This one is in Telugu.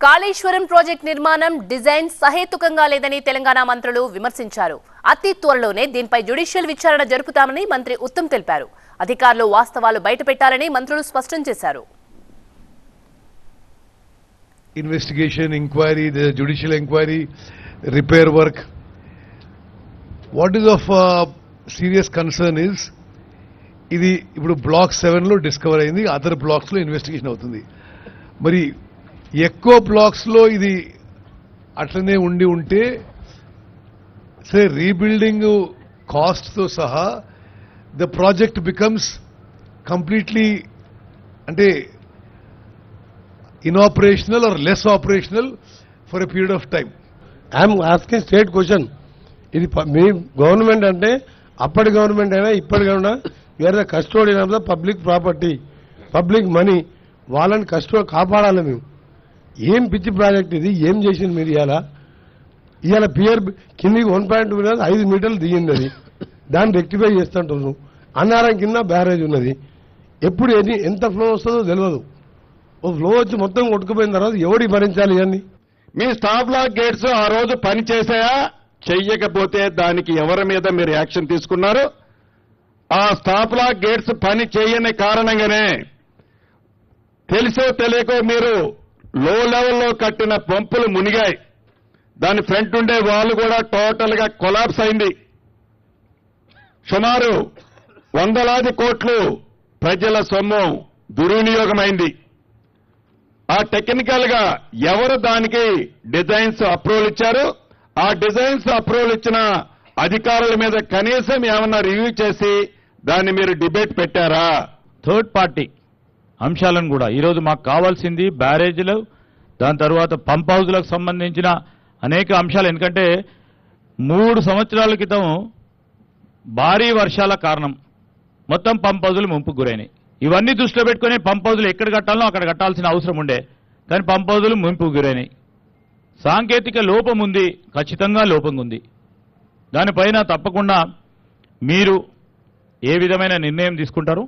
కాళేశ్వరం ప్రాజెక్ట్ నిర్మాణం డిజైన్ సహేతుకంగా లేదని తెలంగాణ మంత్రులు విమర్శించారు. అతి త్వరలోనే దీనిపై జ్యుడిషియల్ విచారణ జరుపుతామని మంత్రి ఉత్తమ్ తెలిపారు. అధికారులు వాస్తవాలు బయటపెట్టాలని మంత్రులు స్పష్టం చేశారు. Investigation, inquiry, the judicial inquiry, repair work. What is of serious concern is, ఇది ఇప్పుడు బ్లాక్ 7 లో డిస్కవర్ అయింది, అదర్ బ్లాక్స్ లో ఇన్వెస్టిగేషన్ అవుతుంది. మరి ఎక్కువ బ్లాక్స్ లో ఇది అట్లనే ఉంటే సరే రీబిల్డింగ్ కాస్ట్ తో సహా ద ప్రాజెక్ట్ బికమ్స్ కంప్లీట్లీ అంటే inoperational or less operational for a period of time. I am asking straight question. ఇది మీ గవర్నమెంట్ అంటే అప్పటి గవర్నమెంట్ అయినా ఇప్పటి government wear the custodian of the public property, public money, వాళ్ళని కాపాడాలి. మేము ఏం పిచ్చి ప్రాజెక్ట్ ఇది, ఏం చేసింది మీరు? ఇవాళ పియర్ కిందికి 1.2 మీటర్స్ 5 మీటర్లు దిగింది. అది దాన్ని రెక్టిఫై చేస్తుంటున్నాం. అన్నారం కింద బ్యారేజ్ ఉన్నది. ఎప్పుడు ఎంత ఫ్లో వస్తుందో తెలియదు. ఓ ఫ్లో వచ్చి మొత్తం కొట్టుకుపోయిన తర్వాత ఎవడి భరించాలి? ఇవన్నీ మీ స్టాప్ లాక్ గేట్స్ ఆ రోజు పని చేసాయా? చెయ్యకపోతే దానికి ఎవరి మీద మీరు యాక్షన్ తీసుకున్నారు? ఆ స్టాప్ లాక్ గేట్స్ పని చేయని కారణంగానే తెలుసో తెలియకో మీరు లో లెవెల్లో కట్టిన పంపులు మునిగాయి. దాని ఫ్రంట్ ఉండే వాళ్ళు కూడా టోటల్ గా కొలాప్స్ అయింది. సుమారు వందలాది కోట్లు ప్రజల సొమ్ము దుర్వినియోగమైంది. ఆ టెక్నికల్ గా ఎవరు దానికి డిజైన్స్ అప్రూవల్ ఇచ్చారు? ఆ డిజైన్స్ అప్రూవల్ ఇచ్చిన అధికారుల మీద కనీసం ఏమన్నా రివ్యూ చేసి దాన్ని మీరు డిబేట్ పెట్టారా? థర్డ్ పార్టీ అంశాలను కూడా ఈరోజు మాకు కావాల్సింది బ్యారేజీలు, దాని తర్వాత పంప్ హౌజ్లకు సంబంధించిన అనేక అంశాలు. ఎందుకంటే 3 సంవత్సరాల క్రితం భారీ వర్షాల కారణం మొత్తం పంప్ హౌజులు ముంపుకు గురైనాయి. ఇవన్నీ దృష్టిలో పెట్టుకుని పంప్ హౌజులు ఎక్కడ కట్టాలో అక్కడ కట్టాల్సిన అవసరం ఉండే, కానీ పంప్ హౌజులు ముంపుకు గురైనాయి. సాంకేతిక లోపం ఉంది, ఖచ్చితంగా లోపం ఉంది. దానిపైన తప్పకుండా మీరు ఏ విధమైన నిర్ణయం తీసుకుంటారు?